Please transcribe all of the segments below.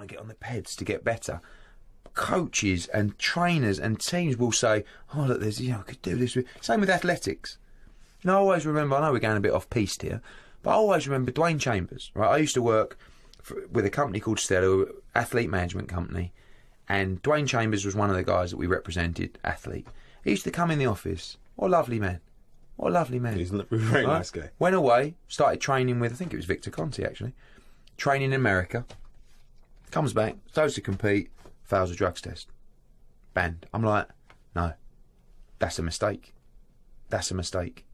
to get on the peds to get better. Coaches and trainers and teams will say, oh, look, there's, I could do this. Same with athletics. I always remember, I know we're going a bit off-piste here, but I always remember Dwayne Chambers, right? I used to work with a company called Stella, athlete management company, and Dwayne Chambers was one of the guys that we represented, athlete. He used to come in the office. What a lovely man. What a lovely man. He's a very nice guy. Went away, started training with, I think it was Victor Conti, actually. Training in America. Comes back, goes to compete, fails a drugs test. Banned. I'm like, no. That's a mistake. That's a mistake.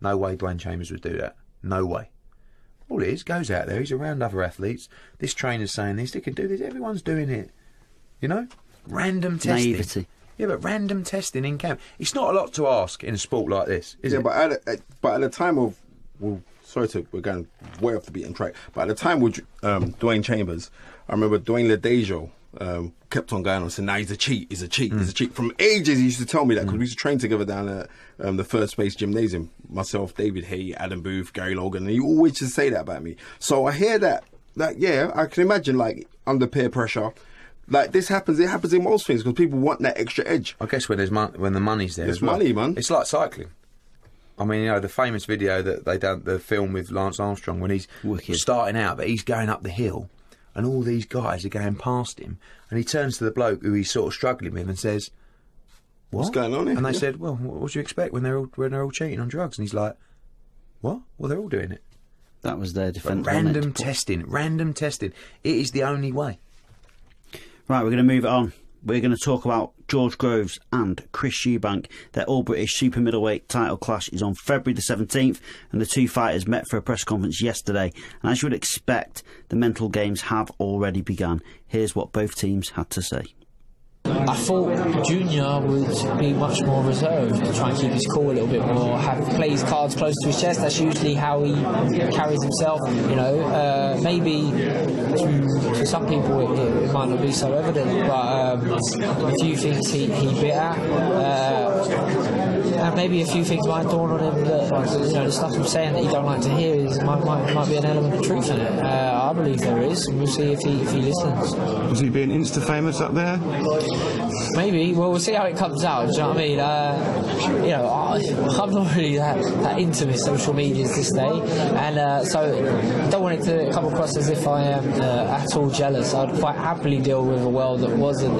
No way Dwayne Chambers would do that. No way. All it is, goes out there, he's around other athletes. This trainer's saying this, they can do this, everyone's doing it. You know? Random testing. Naivety. Yeah, but random testing in camp. It's not a lot to ask in a sport like this, is it? Yeah, but at the time of... Well, we're going way off the beaten track. But at the time with Dwayne Chambers, I remember Dwayne Ledejo kept on going on saying, nah, he's a cheat, he's a cheat, he's a cheat. From ages he used to tell me that, because we used to train together down at the First Space Gymnasium. Myself, David Hay, Adam Booth, Gary Logan, and he always used to say that about me. So I hear that, yeah, I can imagine, like, under peer pressure, like, this happens, it happens in most things, because people want that extra edge. I guess when the money's there, there's money, man. It's like cycling. I mean, the famous video that they done, the film with Lance Armstrong, when he's starting out, but he's going up the hill, and all these guys are going past him, and he turns to the bloke who he's sort of struggling with and says, "What's going on here?" And they said, "Well, what do you expect when they're all cheating on drugs?" And he's like, "What? Well, they're all doing it." That was their defence. Random testing. It is the only way. Right, we're going to move it on. We're going to talk about George Groves and Chris Eubank. Their all-British super middleweight title clash is on February the 17th, and the two fighters met for a press conference yesterday. And as you would expect, the mental games have already begun. Here's what both teams had to say. I thought Junior would be much more reserved, try and keep his cool a little bit more, play his cards close to his chest. That's usually how he carries himself, you know. Maybe to some people it might not be so evident, but a few things he bit at, and maybe a few things might dawn on him that, you know, the stuff I'm saying that you don't like to hear might be an element of truth in it. I believe there is, and we'll see if he listens. Was he being insta-famous up there? Maybe. Well, we'll see how it comes out. Do you know what I mean? You know, I'm not really that into with social media this day, and so don't want it to come across as if I am at all jealous. I'd quite happily deal with a world that wasn't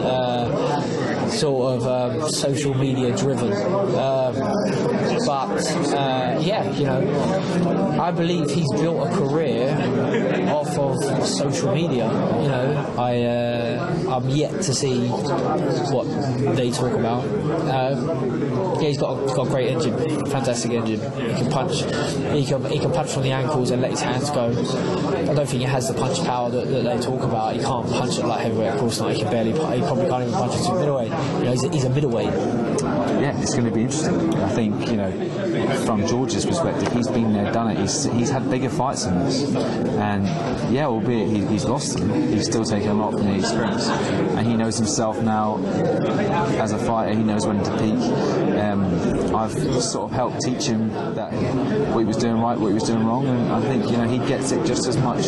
sort of social media driven. But yeah, you know, I believe he's built a career off of social media. You know, I'm yet to see what they talk about. Yeah, he's got a great engine, fantastic engine. He can punch. He can punch from the ankles and let his hands go. I don't think he has the punch power that they talk about. He can't punch it like heavyweight. Of course not. He can barely. He probably can't even punch it to middleweight. You know, he's a middleweight. Yeah, it's going to be interesting. I think, you know, from George's perspective, he's been there, done it. He's had bigger fights than this, and yeah, albeit he's lost them, he's still taken a lot from the experience, and he knows himself now as a fighter. He knows when to peak. I've sort of helped teach him that what he was doing right, what he was doing wrong, and I think, you know, he gets it just as much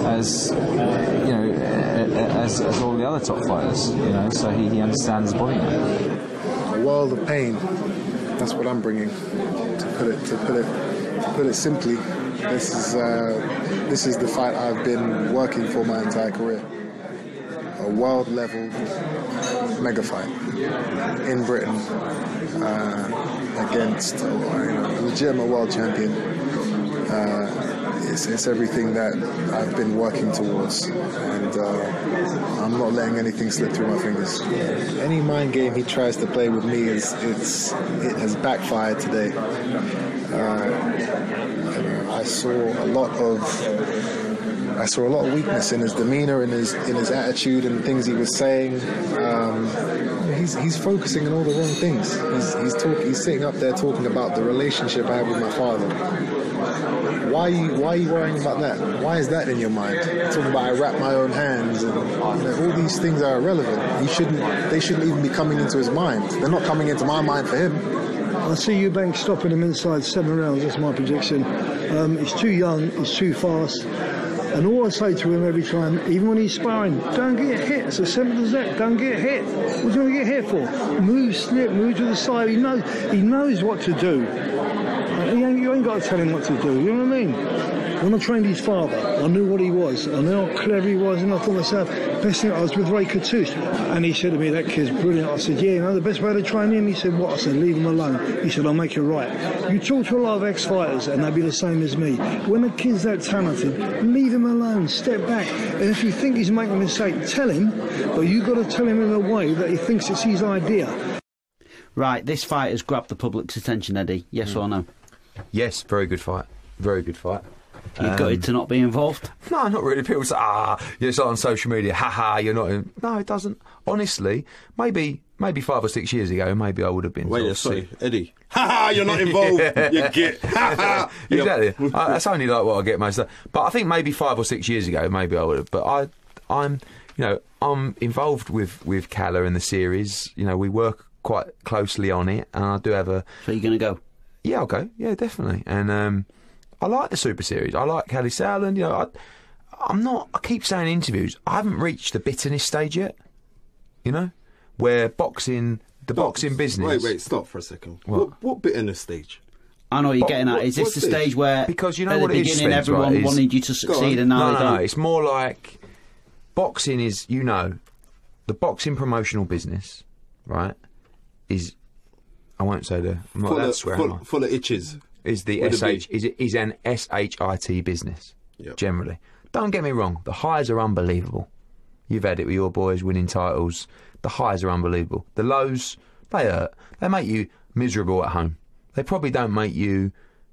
as, you know, as all the other top fighters. You know, so he understands his body now. A world of pain. That's what I'm bringing. To put it simply, this is the fight I've been working for my entire career. A world level mega fight in Britain against a legitimate world champion. It's everything that I've been working towards, and I'm not letting anything slip through my fingers. Any mind game he tries to play with me it has backfired today. I saw a lot of weakness in his demeanour, in his attitude, and things he was saying. He's focusing on all the wrong things. He's sitting up there talking about the relationship I have with my father. Why are you worrying about that? Why is that in your mind? Talking about I wrap my own hands, and all these things are irrelevant. They shouldn't even be coming into his mind. They're not coming into my mind for him. I see Eubank stopping him inside 7 rounds. That's my prediction. He's too young. He's too fast. And all I say to him every time, even when he's sparring, don't get hit. It's as simple as that. Don't get hit. What do you want to get hit for? Move, slip, move to the side. He knows what to do. You ain't got to tell him what to do. You know what I mean? When I trained his father, I knew what he was. I knew how clever he was, and I thought to myself, best thing, I was with Ray Cartouche, and he said to me, that kid's brilliant. I said, yeah, you know, the best way to train him? He said, what? I said, leave him alone. He said, I'll make you right. You talk to a lot of ex-fighters, and they'll be the same as me. When a kid's that talented, leave him alone, step back. And if you think he's making a mistake, tell him, but you've got to tell him in a way that he thinks it's his idea. Right, this fight has grabbed the public's attention, Eddie. Yes or no? Yes, very good fight. Very good fight. You've got it to not be involved? No, not really. People say, it's on social media, you're not in. No, it doesn't. Honestly, maybe 5 or 6 years ago, maybe I would have been. Wait, sorry, Eddie. You're not involved. You get. Exactly. That's only like what I get most of. But I think maybe 5 or 6 years ago, maybe I would have. But I'm involved with Calla in the series. You know, we work quite closely on it, and I do have a. So you're going to go? Yeah, I'll go. Yeah, definitely. And I like the Super Series. I like Kelly Sowland. You know, I keep saying in interviews, I haven't reached the bitterness stage yet. You know, where boxing business. Wait, stop for a second. What bitterness stage? I know what you're getting at. Is this the stage where, because you know at what the it is, beginning, Spence, everyone right, wanted you to succeed, and now they don't? No, it's more like boxing is, you know, the boxing promotional business, right? Is, I won't say the, I'm not allowed to swear, am I? Full of itches. Is the is an SHIT business, generally. Don't get me wrong, the highs are unbelievable. You've had it with your boys winning titles. The highs are unbelievable. The lows, they hurt. They make you miserable at home. They probably don't make you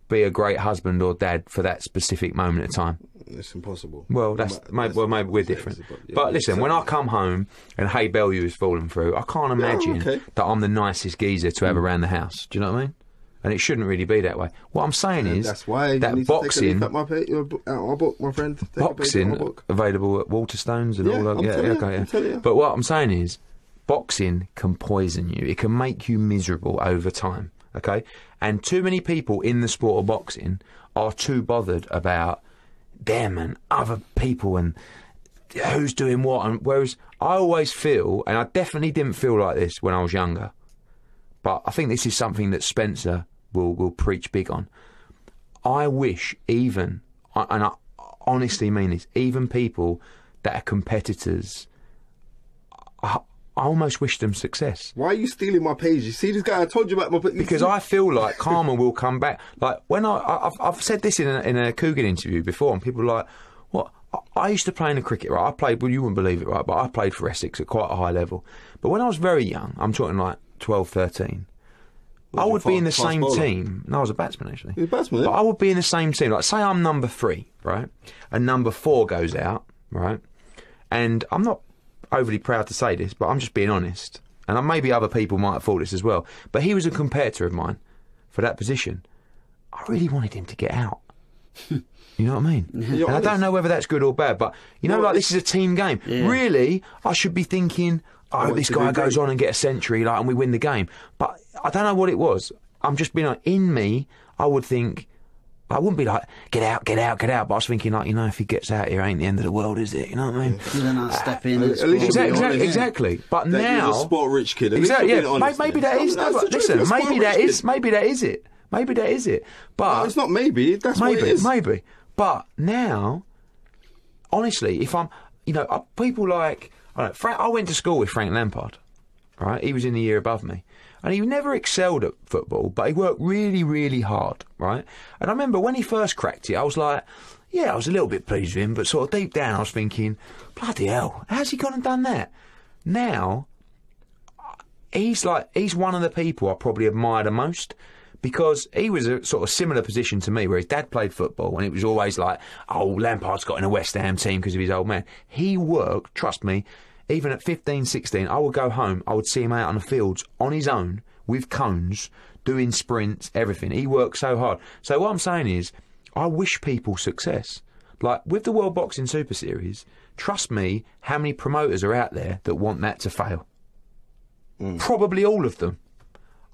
be a great husband or dad for that specific moment of time. It's impossible. Well, maybe we're different. But listen, when I come home and Hey Bellew has fallen through, I can't imagine that I'm the nicest geezer to have around the house. Do you know what I mean? And it shouldn't really be that way. What I'm saying is that's why that boxing, out my book, my friend. Boxing available at Waterstones and all that. But what I'm saying is, boxing can poison you. It can make you miserable over time. Okay, and too many people in the sport of boxing are too bothered about them and other people and who's doing what. And whereas I always feel, and I definitely didn't feel like this when I was younger, but I think this is something that Spencer will preach big on. I wish and I honestly mean this, even people that are competitors, I almost wish them success. Why are you stealing my page? You see this guy? I told you about my page. Because I feel like karma will come back. Like when I've said this in a Coogan interview before, and people are like, what? I used to play in a cricket, right? I played, well, you wouldn't believe it, right? But I played for Essex at quite a high level. But when I was very young, I'm talking like 12, 13, I would be in the same team. No, I was a batsman, actually. You're a batsman? But I would be in the same team. Like, say I'm number 3, right? And number 4 goes out, right? And I'm not overly proud to say this, but I'm just being honest. And maybe other people might have thought this as well. But he was a competitor of mine for that position. I really wanted him to get out. You know what I mean? And I don't know whether that's good or bad, but, you know, like, this is a team game. Yeah. Really, I should be thinking, oh, this guy goes on and get a century, like, and we win the game. But I don't know what it was. I'm just being like, in me, I would think, I wouldn't be like, get out, get out, get out. But I was thinking, like, you know, if he gets out here, ain't the end of the world, is it? You know what I mean? Then I'll step in. Exactly. But that now, you're a sport rich kid. Exactly. Yeah. Maybe that is. Listen, maybe that is. Maybe that is it. Maybe that is it. But no, it's not. Maybe that's what it is. Maybe. But now, honestly, if I'm, you know, people like, I went to school with Frank Lampard, right? He was in the year above me. And he never excelled at football, but he worked really, really hard, right? And I remember when he first cracked it, I was like, yeah, I was a little bit pleased with him, but sort of deep down I was thinking, bloody hell, how's he gone and done that? Now, he's one of the people I probably admire the most, because he was a sort of similar position to me, where his dad played football, and it was always like, oh, Lampard's got in a West Ham team because of his old man. He worked, trust me, even at 15, 16, I would go home, I would see him out on the fields on his own, with cones, doing sprints, everything. He worked so hard. So what I'm saying is, I wish people success. Like, with the World Boxing Super Series, trust me, how many promoters are out there that want that to fail? Probably all of them.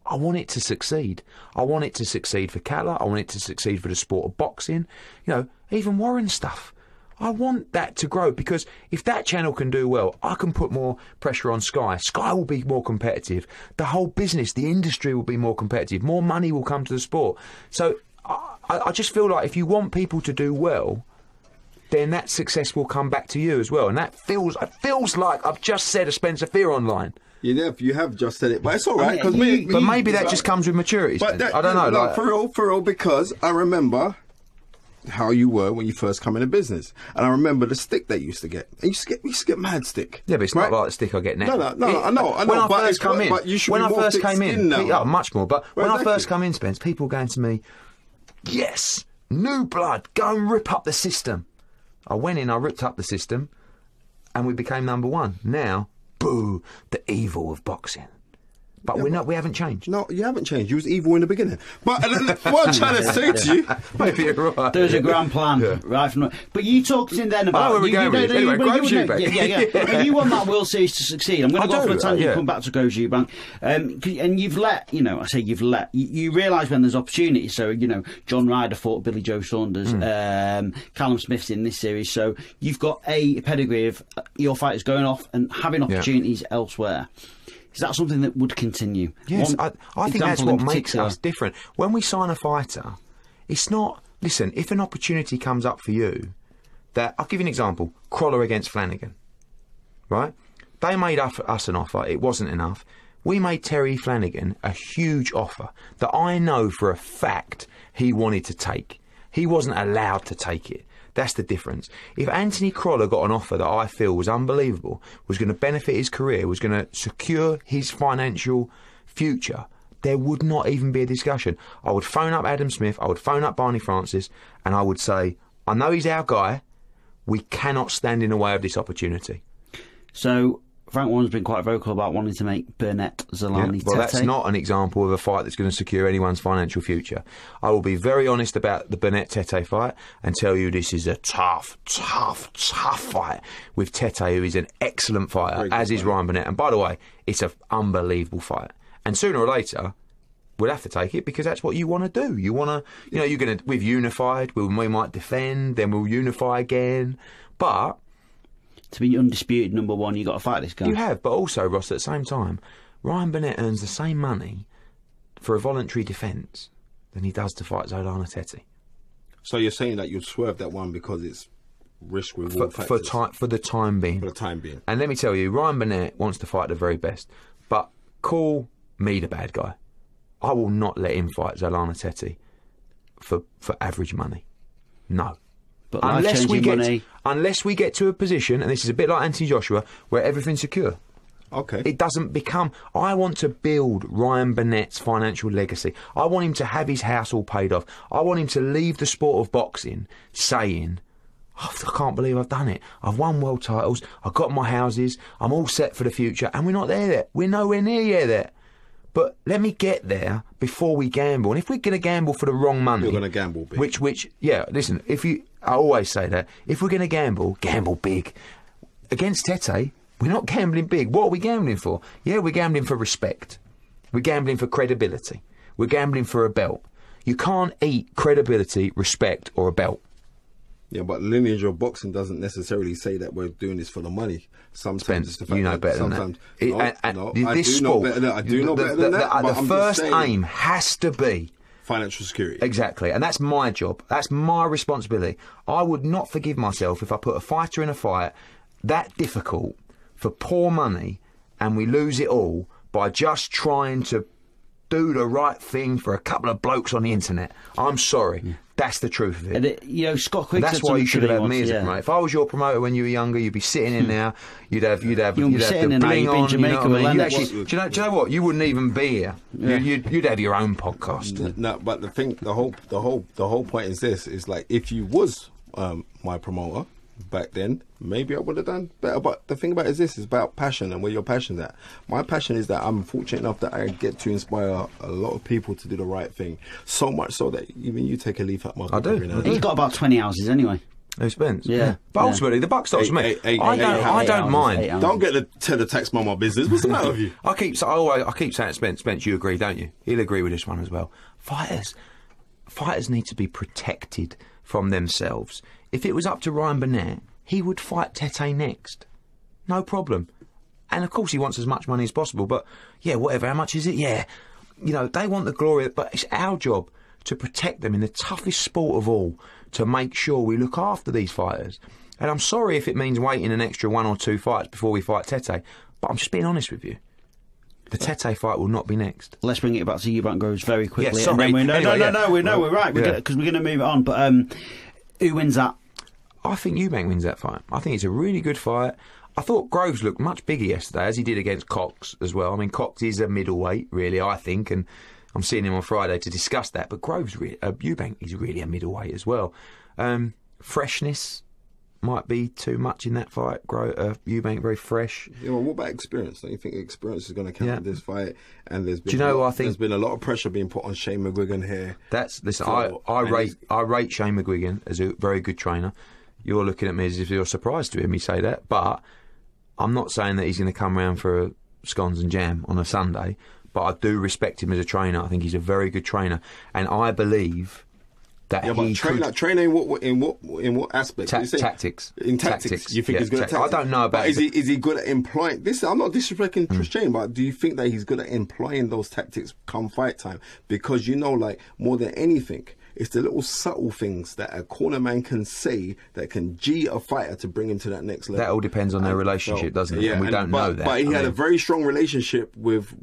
I want it to succeed. I want it to succeed for Calla. I want it to succeed for the sport of boxing. You know, even Warren stuff. I want that to grow, because if that channel can do well, I can put more pressure on Sky. Sky will be more competitive. The whole business, the industry will be more competitive. More money will come to the sport. So I just feel like if you want people to do well, then that success will come back to you as well. And it feels like I've just said a Spencer Fearon line. You have just said it, but it's all right. But maybe that just comes with maturity. I don't know. No, for real, because I remember how you were when you first come into business, and I remember the stick that you used to get. And you used to get mad stick. Yeah, but it's not like the stick I get now. No, I know. When I first come in, now. But when I first come in, Spence, people going to me, yes, new blood, go and rip up the system. I went in, I ripped up the system, and we became number one. Now, boo, the evil of boxing. But we haven't changed. No, you haven't changed. You was evil in the beginning. But what I'm trying to say to you, maybe you're right. There's a grand plan right from. But you talked in then about. Where we going with this? Anyway, Groves Eubank. Yeah. You want that World Series to succeed. I'm going to go off on a tangent. Come back to Groves Eubank. And you've let. You realise when there's opportunities. So John Ryder fought Billy Joe Saunders. Callum Smith's in this series. So you've got a pedigree of your fighters going off and having opportunities elsewhere. Is that something that would continue? Yes, I think that's what makes us different. When we sign a fighter, it's not... Listen, if an opportunity comes up for you, I'll give you an example. Crawler against Flanagan, right? They made us an offer. It wasn't enough. We made Terry Flanagan a huge offer that I know for a fact he wanted to take. He wasn't allowed to take it. That's the difference. If Anthony Crawler got an offer that I feel was unbelievable, was going to benefit his career, was going to secure his financial future, there would not even be a discussion. I would phone up Adam Smith, I would phone up Barney Francis, and I would say, I know he's our guy, we cannot stand in the way of this opportunity. So Frank Warren's been quite vocal about wanting to make Burnett Zolani Well, Tete. that's not an example of a fight that's going to secure anyone's financial future. I will be very honest about the Burnett Tete fight and tell you this is a tough fight with Tete, who is an excellent fighter, as is Ryan Burnett. And by the way, it's an unbelievable fight. And sooner or later, we'll have to take it, because that's what you want to do. You want to, you're going to, we've unified, we might defend, then we'll unify again. But to be undisputed number one, you've got to fight this guy. You have, but also, Ross, at the same time, Ryan Burnett earns the same money for a voluntary defence than he does to fight Zolani Tete. So you're saying that you'd swerve that one because it's risk reward for the time being. For the time being. And let me tell you, Ryan Burnett wants to fight the very best, but call me the bad guy. I will not let him fight Zolani Tete for average money. No. But unless we get to a position, and this is a bit like Anthony Joshua, where everything's secure. Okay. It doesn't become... I want to build Ryan Burnett's financial legacy. I want him to have his house all paid off. I want him to leave the sport of boxing saying, I can't believe I've done it. I've won world titles. I've got my houses. I'm all set for the future. And we're not there yet. We're nowhere near there. But let me get there before we gamble. And if we're going to gamble for the wrong money... You're going to gamble big. Listen, I always say that. If we're going to gamble big. Against Tete, we're not gambling big. What are we gambling for? Yeah, we're gambling for respect. We're gambling for credibility. We're gambling for a belt. You can't eat credibility, respect, or a belt. Yeah, but lineage of boxing doesn't necessarily say that we're doing this for the money. Sometimes it's the fact you know better than that. I do know better than that. The first aim has to be financial security. Exactly, and that's my job. That's my responsibility. I would not forgive myself if I put a fighter in a fight that difficult for poor money and we lose it all by just trying to do the right thing for a couple of blokes on the internet. I'm sorry. Yeah. That's the truth of it. And Scott Quigg. That's why you should have had me as a promoter. If I was your promoter when you were younger, you'd be sitting in there. You'd have the bling on. Do you know what? You wouldn't even be here. Yeah. You'd have your own podcast. No, but the whole point is this: is like if you was my promoter back then, maybe I would have done better. But the thing about it is this: is about passion and where your passion's at. My passion is that I'm fortunate enough that I get to inspire a lot of people to do the right thing. So much so that even you take a leaf out my book. I do. He's got about 20 houses anyway. Who Spence? Yeah. But ultimately, the buck stops with me. I don't mind. Don't get to the tax man my business. What's the matter with you? I keep saying Spence, you agree, don't you? He'll agree with this one as well. Fighters need to be protected from themselves. If it was up to Ryan Burnett, he would fight Tete next. No problem. And of course he wants as much money as possible, but yeah, whatever, how much is it? Yeah. You know, they want the glory, but it's our job to protect them in the toughest sport of all, to make sure we look after these fighters. And I'm sorry if it means waiting an extra 1 or 2 fights before we fight Tete, but I'm just being honest with you. The Tete fight will not be next. Let's bring it back to Eubank Groves very quickly. Yeah, sorry. And then we're right, because we're going to move it on. But who wins that? I think Eubank wins that fight. I think it's a really good fight. I thought Groves looked much bigger yesterday, as he did against Cox as well. I mean, Cox is a middleweight, really, I think, and I'm seeing him on Friday to discuss that. But Eubank is really a middleweight as well. Freshness might be too much in that fight. Eubank very fresh. Yeah, well, what about experience? Don't you think experience is going to count in this fight? And there's been Do you know what I think? There's been a lot of pressure being put on Shane McGuigan here. I rate Shane McGuigan as a very good trainer. You're looking at me as if you're surprised to hear me say that, but I'm not saying that he's going to come round for scones and jam on a Sunday. But I do respect him as a trainer. I think he's a very good trainer, and I believe that trainer in what aspect? Tactics. In tactics, you think he's good at tactics? I don't know about. Is he good at employing this? I'm not disrespecting Chris Shane, but do you think that he's good at employing those tactics come fight time? Because like more than anything, it's the little subtle things that a corner man can say that can G a fighter to bring him to that next level. That all depends on their relationship, doesn't it? Yeah, and we don't know that. But he had a very strong relationship with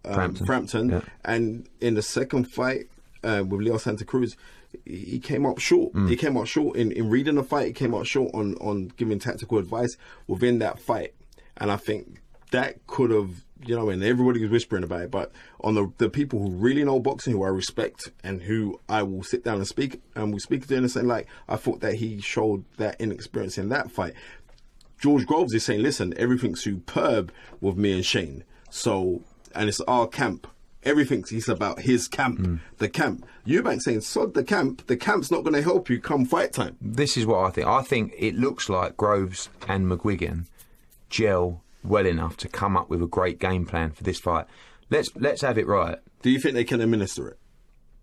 Frampton. And in the second fight with Leo Santa Cruz, he came up short. He came up short in reading the fight. He came up short on giving tactical advice within that fight. And I think that could have, and everybody was whispering about it, but on the people who really know boxing, who I respect and who I will sit down and speak, and we speak to them and say, like, I thought that he showed that inexperience in that fight. George Groves is saying, listen, everything's superb with me and Shane. So, and it's our camp. He's about his camp, the camp. Eubank saying, sod the camp's not going to help you come fight time. This is what I think. I think it looks like Groves and McGuigan gel well enough to come up with a great game plan for this fight. Let's have it right. Do you think they can administer it?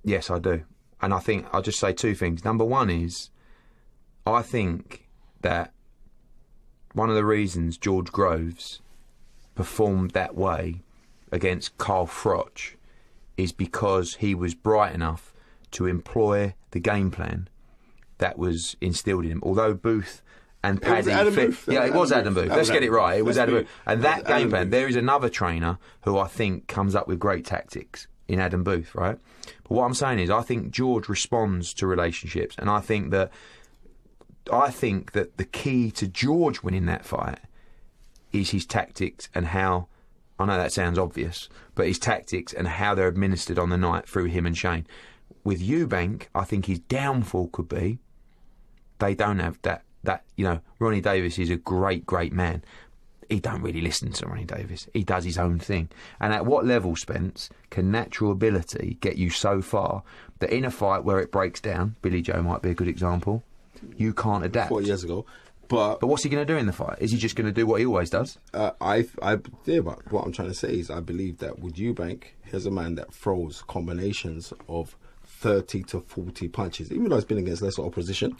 Yes, I do. And I think I'll just say 2 things. Number one is, I think that one of the reasons George Groves performed that way against Carl Froch is because he was bright enough to employ the game plan that was instilled in him. Although Booth and Paddy... it was Adam Booth. Let's get it right. It was Adam Booth. And that game plan, there is another trainer who I think comes up with great tactics in Adam Booth, right? But what I'm saying is, I think George responds to relationships, and I think that the key to George winning that fight is his tactics and how... I know that sounds obvious, but his tactics and how they're administered on the night through him and Shane. With Eubank, I think his downfall could be they don't have that. Ronnie Davis is a great, great man. He don't really listen to Ronnie Davis. He does his own thing. And at what level, Spence, can natural ability get you so far that in a fight where it breaks down, Billy Joe might be a good example, you can't adapt? 4 years ago. But what's he going to do in the fight? Is he just going to do what he always does? But what I'm trying to say is I believe that with Eubank, here's a man that throws combinations of 30 to 40 punches, even though it's been against lesser opposition.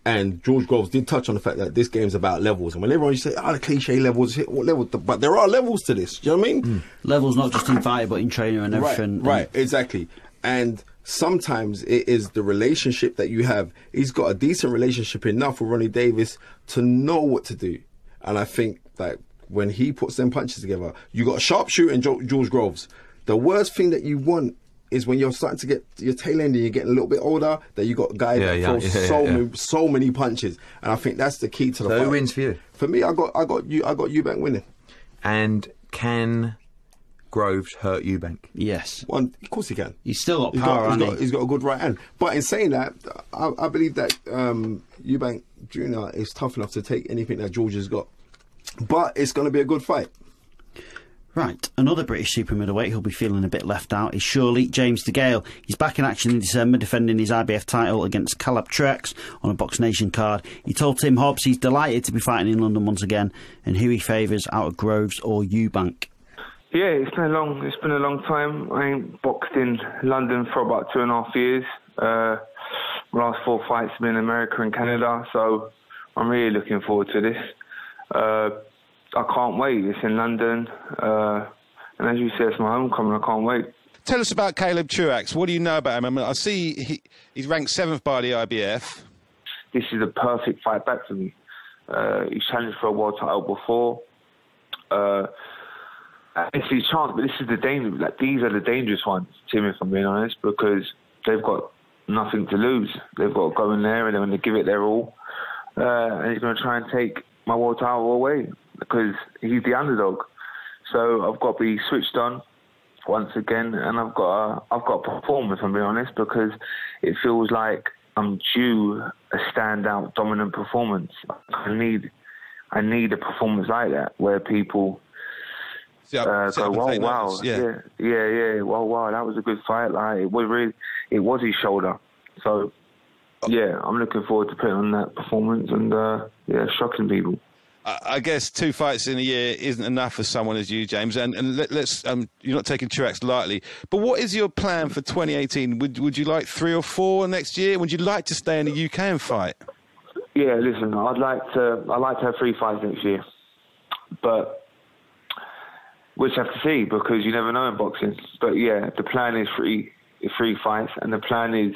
And George Groves did touch on the fact that this game's about levels. And when everyone used to say, the cliche levels, what level? But there are levels to this. Do you know what I mean? Levels not just in fight, but in training and everything. Right, exactly. And sometimes it is the relationship that you have. He's got a decent relationship enough with Ronnie Davis to know what to do. And I think that when he puts them punches together, you got a sharpshooter in George Groves. The worst thing that you want is when you're starting to get your tail end and you're getting a little bit older, that you got a guy that throws so many punches. And I think that's the key to the fight. So who wins for you? For me, I got Eubank winning. And can Groves hurt Eubank? Yes. Of course he can. He's still got power, he's got a good right hand. But in saying that, I believe that Eubank Jr. is tough enough to take anything that George has got. But it's going to be a good fight. Right, another British super middleweight who'll be feeling a bit left out is surely James DeGale. He's back in action in December, defending his IBF title against Caleb Trex on a Box Nation card. He told Tim Hobbs he's delighted to be fighting in London once again, and who he favours out of Groves or Eubank. Yeah, it's been a long time. I ain't boxed in London for about 2.5 years. My last 4 fights have been in America and Canada, so I'm really looking forward to this. I can't wait. It's in London, and as you said, it's my homecoming. I can't wait. Tell us about Caleb Truax. What do you know about him? I mean, I see he's ranked 7th by the IBF. This is a perfect fight back for me. He's challenged for a world title before. It's his chance, but this is the danger. Like, these are the dangerous ones, Tim, if I'm being honest, because they've got nothing to lose. They've got to go in there and they're going to give it their all. And he's going to try and take my world title away because he's the underdog. So I've got to be switched on once again, and I've got to perform, if I'm being honest, because it feels like I'm due a standout, dominant performance. I need a performance like that where people go, "Oh wow, yeah, well, wow, that was a good fight." Like it was his shoulder. So yeah, I'm looking forward to putting on that performance and shocking people. I guess 2 fights in a year isn't enough for someone as you, James. And let's you're not taking Truax lightly. But what is your plan for 2018? Would you like 3 or 4 next year? Would you like to stay in the UK and fight? Yeah, listen, I'd like to have 3 fights next year, but we'll just have to see because you never know in boxing. But yeah, the plan is 3 fights, and the plan is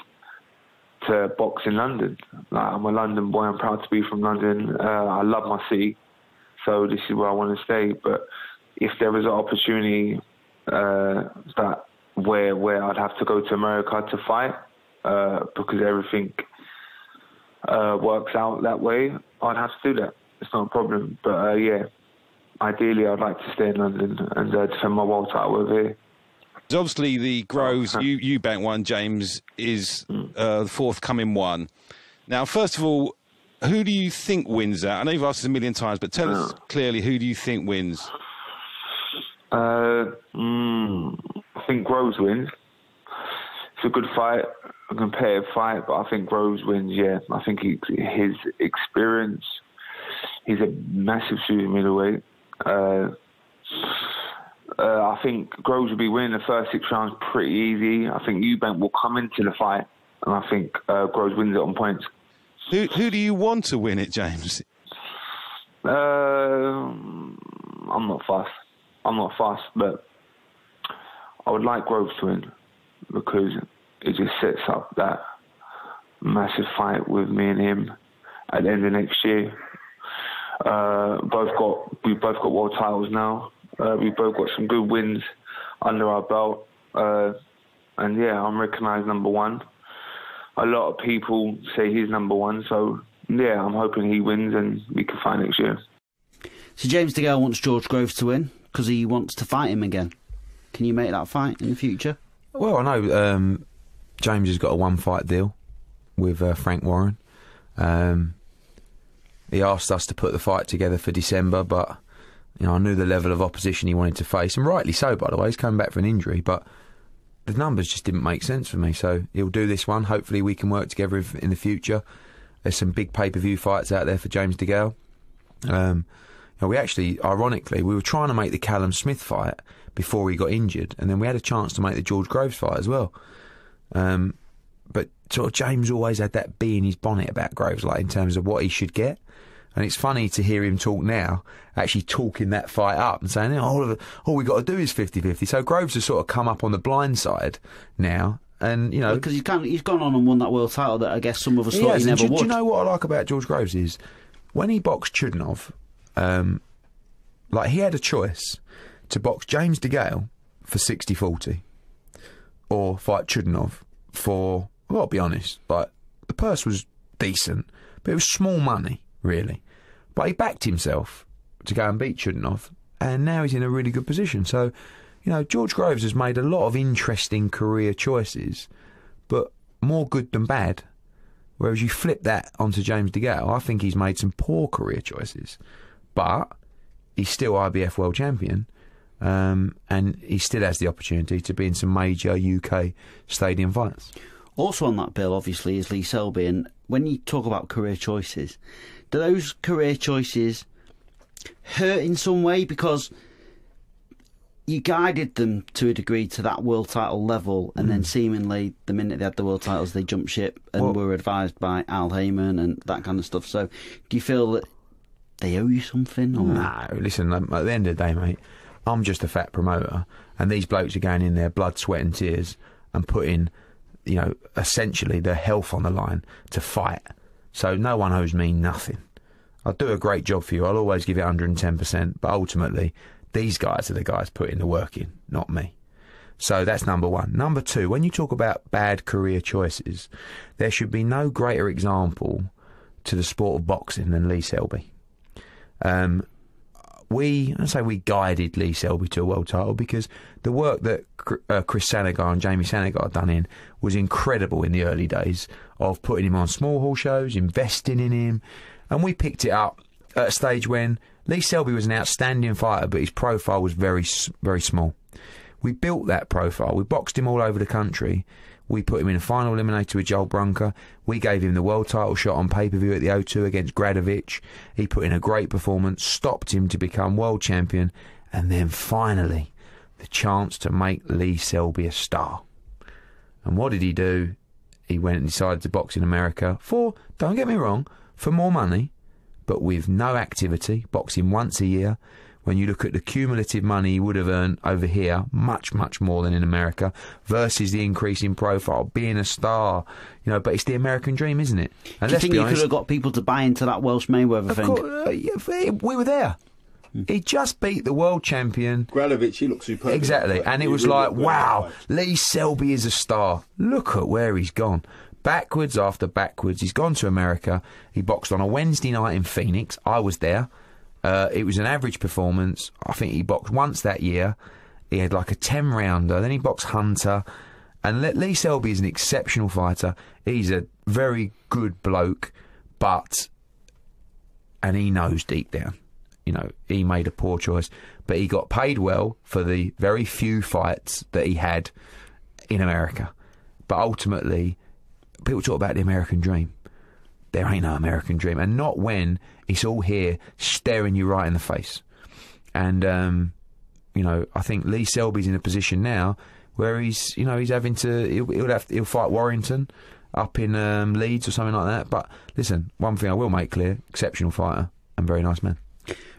to box in London. Like, I'm a London boy. I'm proud to be from London. I love my city, so this is where I want to stay. But if there is an opportunity where I'd have to go to America to fight because everything works out that way, I'd have to do that. It's not a problem. But yeah, ideally I'd like to stay in London and defend my world title over here. Obviously, the Groves Eubank one, James, is the forthcoming one. Now, first of all, who do you think wins that? I know you've asked this a million times, but tell us clearly, who do you think wins? I think Groves wins. It's a good fight, a competitive fight, but I think Groves wins, yeah. I think his experience, he's a massive super middleweight. I think Groves will be winning the first 6 rounds pretty easy. I think Eubank will come into the fight, and I think Groves wins it on points. Who do you want to win it, James? I'm not fussed, but I would like Groves to win because it just sets up that massive fight with me and him at the end of next year. We've both got world titles now. We've both got some good wins under our belt. And yeah, I'm recognised number 1. A lot of people say he's number 1, so yeah, I'm hoping he wins and we can fight next year. So James DeGale wants George Groves to win because he wants to fight him again. Can you make that fight in the future? Well, I know James has got a 1-fight deal with Frank Warren. He asked us to put the fight together for December, but you know, I knew the level of opposition he wanted to face, and rightly so, by the way. He's coming back for an injury, but the numbers just didn't make sense for me. So he'll do this one. Hopefully we can work together in the future. There's some big pay-per-view fights out there for James DeGale. We actually, ironically, we were trying to make the Callum Smith fight before he got injured, and then we had a chance to make the George Groves fight as well. But sort of James always had that bee in his bonnet about Groves, like in terms of what he should get. And it's funny to hear him talk now, actually talking that fight up and saying, all we got to do is 50-50. So Groves has sort of come up on the blind side now. And, you know... Because he's gone on and won that world title that I guess some of us thought he never would. Do you know what I like about George Groves is, when he boxed Chudinov, he had a choice to box James DeGale for 60-40 or fight Chudinov for, well, I'll be honest, the purse was decent, but it was small money, really. But he backed himself to go and beat Chudinov, and now he's in a really good position. So, you know, George Groves has made a lot of interesting career choices, but more good than bad. Whereas you flip that onto James DeGale, I think he's made some poor career choices. But he's still IBF world champion, and he still has the opportunity to be in some major UK stadium fights. Also on that bill, obviously, is Lee Selby. And when you talk about career choices, do those career choices hurt in some way? Because you guided them to a degree to that world title level, and then seemingly the minute they had the world titles, they jumped ship and were advised by Al Heyman and that kind of stuff. So, do you feel that they owe you something? Or? No, listen, at the end of the day, mate, I'm just a fat promoter, and these blokes are going in there, blood, sweat and tears, and putting, you know, essentially their health on the line to fight. So no one owes me nothing. I'll do a great job for you. I'll always give it 110%, but ultimately, these guys are the guys putting the work in, not me. So that's number one. Number two, when you talk about bad career choices, there should be no greater example to the sport of boxing than Lee Selby. I say we guided Lee Selby to a world title because the work that Chris Sanagar and Jamie Sanagar had done in was incredible in the early days of putting him on small hall shows, investing in him, and we picked it up at a stage when Lee Selby was an outstanding fighter, but his profile was very, very small. We built that profile. We boxed him all over the country. We put him in a final eliminator with Joel Brunker. We gave him the world title shot on pay-per-view at the O2 against Gradovic. He put in a great performance, stopped him to become world champion, and then finally, the chance to make Lee Selby a star. And what did he do? He went and decided to box in America for, don't get me wrong, for more money, but with no activity, boxing once a year. When you look at the cumulative money he would have earned over here, much, much more than in America, versus the increase in profile, being a star, you know, but it's the American dream, isn't it? And do you think you could have got people to buy into that Welsh Mayweather thing? Yeah, we were there. He just beat the world champion. Gradovic, he looked superb. Exactly, and it was like, wow, Lee Selby is a star. Look at where he's gone. Backwards after backwards. He's gone to America. He boxed on a Wednesday night in Phoenix. I was there. It was an average performance. I think he boxed once that year. He had like a 10-rounder. Then he boxed Hunter. And Lee Selby is an exceptional fighter. He's a very good bloke, and he knows deep down, you know, he made a poor choice. But he got paid well for the very few fights that he had in America. But ultimately, people talk about the American dream. There ain't no American dream, and not when it's all here staring you right in the face. And you know, I think Lee Selby's in a position now where he's having to he'll fight Warrington up in Leeds or something like that. But listen, one thing I will make clear: exceptional fighter and very nice man.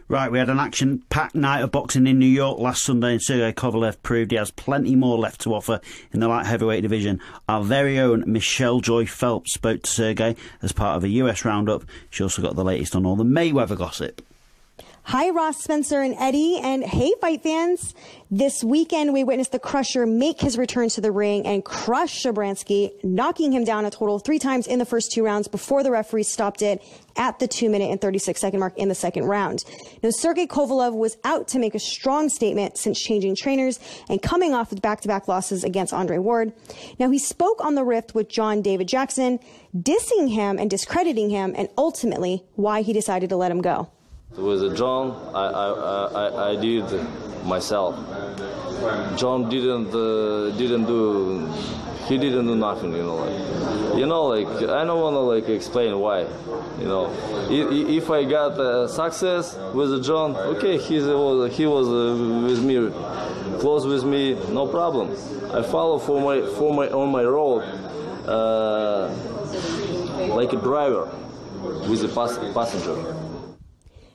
Right, we had an action-packed night of boxing in New York last Sunday, and Sergey Kovalev proved he has plenty more left to offer in the light heavyweight division. Our very own Michelle Joy Phelps spoke to Sergey as part of a US roundup. She also got the latest on all the Mayweather gossip. Hi, Ross, Spencer, and Eddie, and hey, fight fans. This weekend, we witnessed the Crusher make his return to the ring and crush Shabransky, knocking him down a total of 3 times in the first 2 rounds before the referee stopped it at the 2-minute and 36-second mark in the second round. Now, Sergey Kovalev was out to make a strong statement since changing trainers and coming off with back-to-back losses against Andre Ward. Now, he spoke on the rift with John David Jackson, dissing him and discrediting him, and ultimately why he decided to let him go. With John, I did myself. John didn't do nothing, I don't want to explain why, If I got success with John, okay, he was with me, close with me, no problem. I follow on my road, like a driver with a passenger.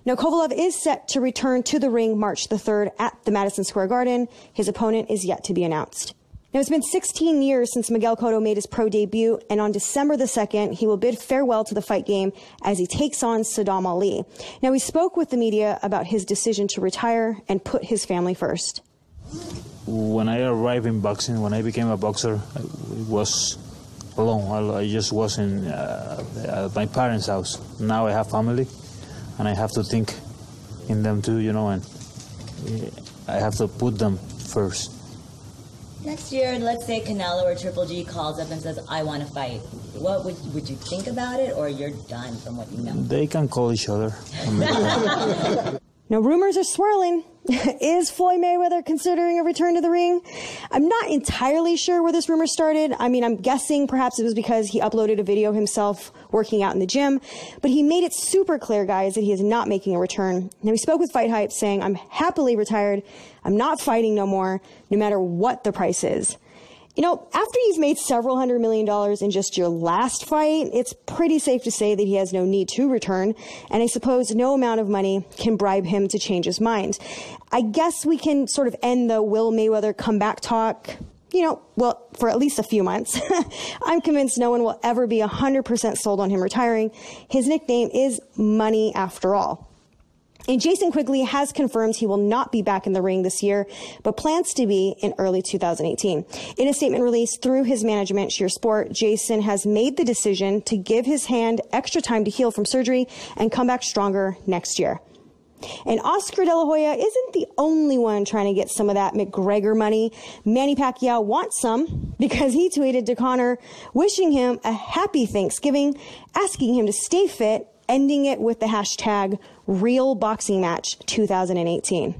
Now, Kovalev is set to return to the ring March the 3rd at the Madison Square Garden. His opponent is yet to be announced. Now, it's been 16 years since Miguel Cotto made his pro debut, and on December the 2nd, he will bid farewell to the fight game as he takes on Saddam Ali. Now, he spoke with the media about his decision to retire and put his family first. When I arrived in boxing, when I became a boxer, I was alone. I just was in at my parents' house. Now I have family. And I have to think in them too, and I have to put them first. Next year, let's say Canelo or Triple G calls up and says, I want to fight. What would you think about it, or you're done from what you know? They can call each other. Now, rumors are swirling. Is Floyd Mayweather considering a return to the ring? I'm not entirely sure where this rumor started. I mean, I'm guessing perhaps it was because he uploaded a video of himself working out in the gym, but he made it super clear, guys, that he is not making a return. Now, he spoke with Fight Hype saying, "I'm happily retired. I'm not fighting no more, no matter what the price is." You know, after you've made several $100 million in just your last fight, it's pretty safe to say that he has no need to return, and I suppose no amount of money can bribe him to change his mind. I guess we can sort of end the Will Mayweather comeback talk, well, for at least a few months. I'm convinced no one will ever be 100% sold on him retiring. His nickname is Money after all. And Jason Quigley has confirmed he will not be back in the ring this year, but plans to be in early 2018. In a statement released through his management, Sheer Sport, Jason has made the decision to give his hand extra time to heal from surgery and come back stronger next year. And Oscar De La Hoya isn't the only one trying to get some of that McGregor money. Manny Pacquiao wants some because he tweeted to Conor wishing him a happy Thanksgiving, asking him to stay fit, ending it with the hashtag #RealBoxingMatch2018.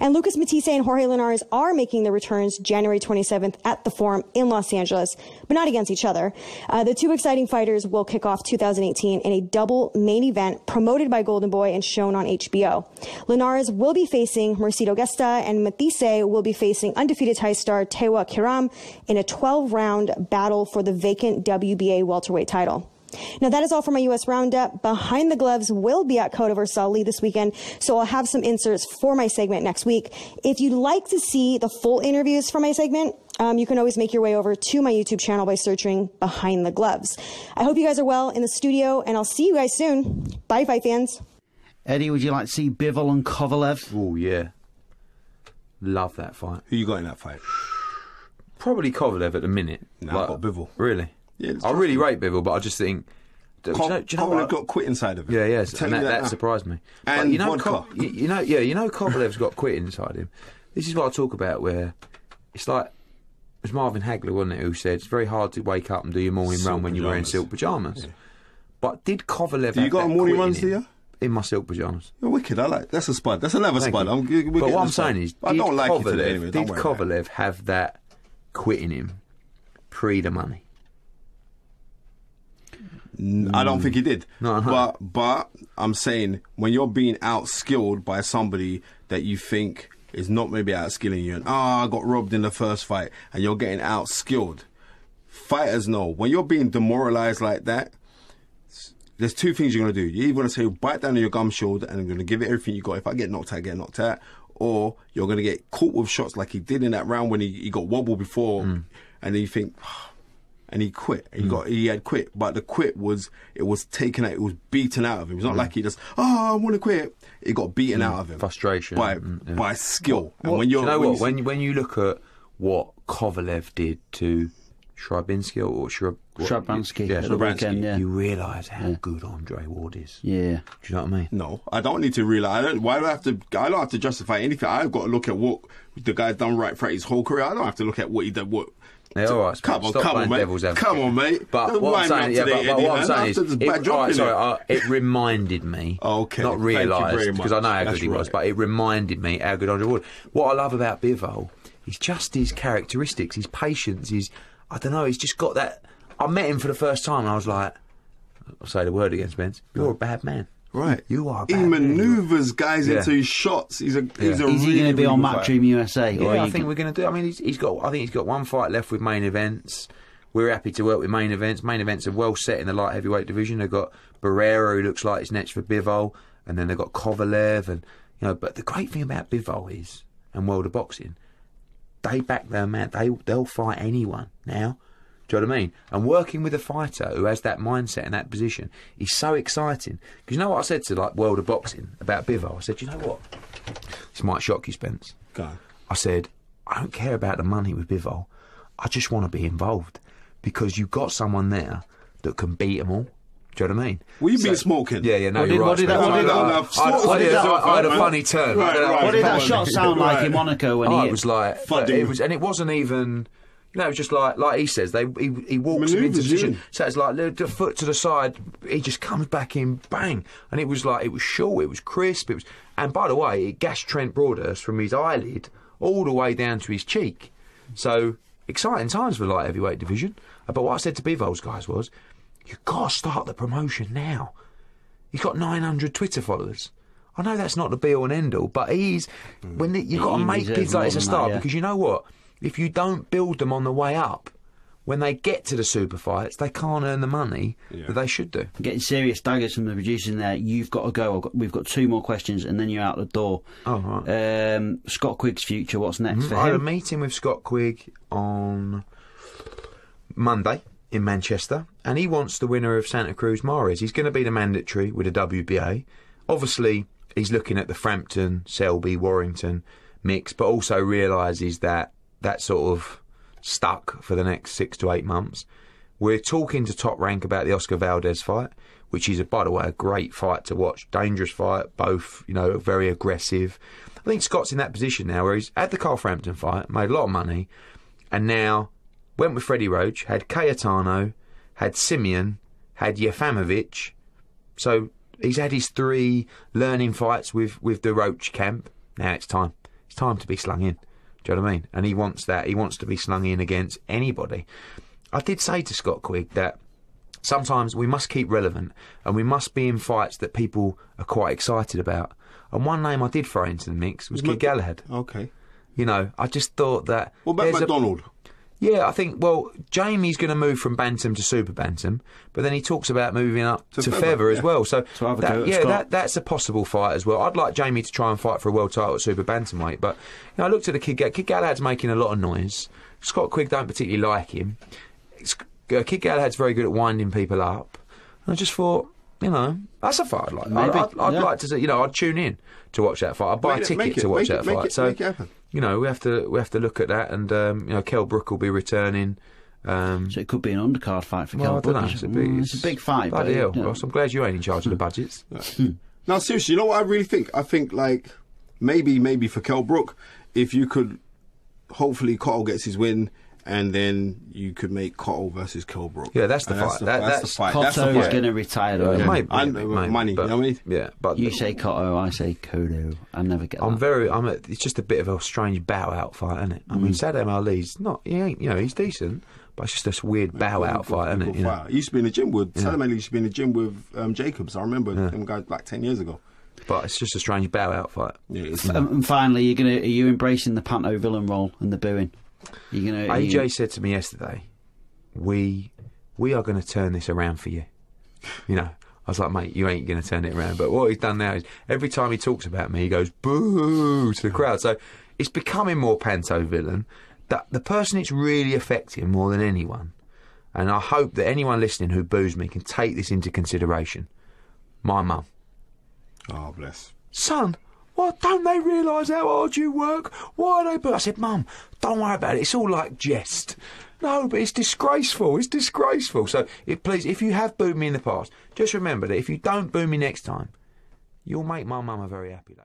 And Lucas Matisse and Jorge Linares are making the returns January 27th at the Forum in Los Angeles, but not against each other. The two exciting fighters will kick off 2018 in a double main event promoted by Golden Boy and shown on HBO. Linares will be facing Mercedes Gesta, and Matisse will be facing undefeated Thai star Tewa Kiram in a 12-round battle for the vacant WBA welterweight title. Now, that is all for my U.S. Roundup. Behind the Gloves will be at Coda vs. Ali this weekend, so I'll have some inserts for my segment next week. If you'd like to see the full interviews for my segment, you can always make your way over to my YouTube channel by searching Behind the Gloves. I hope you guys are well in the studio, and I'll see you guys soon. Bye, fight fans. Eddie, would you like to see Bivol and Kovalev? Oh, yeah. Love that fight. Who you got in that fight? Probably Kovalev at the minute. No, I've got Bivol. Really? Yeah, I really rate Bivol, but I just think... Do you know Kovalev got quit inside of him. Yeah, yes, and that surprised me. And vodka. Kovalev's got quit inside him. This is what I talk about, where it's like, it was Marvin Hagler, wasn't it, who said it's very hard to wake up and do your morning run when you're wearing silk pyjamas. Yeah. But did Kovalev... Do you got morning runs, do you? In my silk pyjamas. You're wicked, I like. That's a spud. That's another spud. But what I'm saying is, I don't like it anyway. Did Kovalev have that quit in him pre the money? I don't think he did. No. But I'm saying, when you're being outskilled by somebody that you think is not maybe outskilling you, and I got robbed in the first fight, and you're getting outskilled. Fighters know when you're being demoralized like that. There's two things you're gonna do. You're either gonna say bite down on your gum shield and I'm gonna give it everything you got. If I get knocked out, I get knocked out. Or you're gonna get caught with shots like he did in that round when he got wobbled before, and then you think. And he quit. He had quit, but the quit was taken out. It was beaten out of him. It's not like he just I want to quit. It got beaten out of him. Frustration by skill. And when you look at what Kovalev did to Shrabinsky or Shrabansky, you realise how good Andre Ward is. Yeah. Do you know what I mean? No, I don't need to realise. I don't have to justify anything. I've got to look at what the guy's done right throughout his whole career. I don't have to look at what he did. Yeah, all right, come on, mate. Come on, mate. But what I'm saying is, it reminded me. Okay, not realised, because I know how good he was, but it reminded me how good Andre Ward. What I love about Bivol is just his characteristics, his patience. He's just got that. I met him for the first time, and I was like, I'll say the word again, Spence. You're a bad man. Right, you are. He manoeuvres guys into his shots. He's a. Is he going to be on Matchroom USA? Yeah, I think we're going to do. I mean, I think he's got one fight left with main events. We're happy to work with main events. Main events are well set in the light heavyweight division. They've got Barrera, who looks like it's next for Bivol, and then they've got Kovalev, and But the great thing about Bivol is, and World of Boxing, they back their man. They'll fight anyone now. Do you know what I mean? And working with a fighter who has that mindset and that position is so exciting. Because you know what I said to World of Boxing about Bivol? I said, you know what? This might shock you, Spence. Go on. I said, I don't care about the money with Bivol. I just want to be involved. Because you've got someone there that can beat them all. Do you know what I mean? Well, you've been smoking. Yeah, no, you're right. I had a funny turn. What did that shot sound like in Monaco when it was like... and it wasn't even... You know, it was just like he says, he walks him into position, so it's like the foot to the side, he just comes back in, bang, and it was short, it was crisp, and by the way, it gashed Trent Broadhurst from his eyelid all the way down to his cheek. So, exciting times for the light heavyweight division. But what I said to Bivol's guys was, you've got to start the promotion now. He's got 900 Twitter followers. I know that's not the be-all and end-all, but you've got to make kids like this a start, because you know what? If you don't build them on the way up, when they get to the super fights, they can't earn the money that they should do. I'm getting serious daggers from the producers in there. You've got to go. We've got 2 more questions, and then you're out the door. Oh, right. Scott Quigg's future, what's next for him? I had a meeting with Scott Quigg on Monday in Manchester, and he wants the winner of Santa Cruz Mares. He's going to be the mandatory with a WBA. Obviously, he's looking at the Frampton, Selby, Warrington mix, but also realises that sort of stuck for the next 6 to 8 months. We're talking to Top Rank about the Oscar Valdez fight, which is, by the way, a great fight to watch. Dangerous fight, both, very aggressive. I think Scott's in that position now where he's had the Carl Frampton fight, made a lot of money, and now went with Freddie Roach, had Cayetano, had Simeon, had Jefimovic. So he's had his 3 learning fights with the Roach camp. Now it's time. It's time to be slung in. Do you know what I mean? And he wants that. He wants to be slung in against anybody. I did say to Scott Quigg that sometimes we must keep relevant and we must be in fights that people are quite excited about. And one name I did throw into the mix was Kid Galahad. Okay. I just thought that... What about McDonald? Yeah, I think, Jamie's going to move from Bantam to Super Bantam, but then he talks about moving up to Feather as well. So, that's a possible fight as well. I'd like Jamie to try and fight for a world title at Super Bantamweight, but I looked at the Kid Galahad's making a lot of noise. Scott Quigg don't particularly like him. Kid Galahad's very good at winding people up. And I just thought, that's a fight I'd like. I'd like to see, I'd tune in to watch that fight. I'd buy a ticket to watch that fight. Make it happen. We have to look at that, and Kell Brook will be returning. So it could be an undercard fight for Kell Brook. It's a big fight. Bloody hell, Ross, I'm glad you ain't in charge of the budgets. No, seriously, you know what I really think? I think maybe for Kell Brook, if you could, hopefully Cottle gets his win, and then you could make Cottle versus Kell Brook. Yeah, that's the fight. That's the fight. Cotto is going to retire. Maybe, money. But, you know what I mean? Yeah, but you say Cotto, I say Kodo. I never get. It's just a bit of a strange bow out fight, isn't it? I mean, Saddam Ali's not. He ain't. He's decent, but it's just this weird bow out fight, isn't it? He used to be in the gym with Saddam Ali. Used to be in the gym with Jacobs. I remember them guys like 10 years ago. But it's just a strange bow out fight. Yeah, and finally, are you embracing the panto villain role and the booing? AJ said to me yesterday, we are going to turn this around for you. I was like, mate, you ain't going to turn it around. But what he's done now is every time he talks about me, he goes boo to the crowd. So it's becoming more panto villain. That the person it's really affecting more than anyone, and I hope that anyone listening who boos me can take this into consideration. My mum. Oh, bless. Son, what, don't they realise how hard you work? Why are they... But I said, Mum, don't worry about it. It's all like jest. No, but it's disgraceful. It's disgraceful. So, please, if you have booed me in the past, just remember that if you don't boo me next time, you'll make my mum a very happy lady.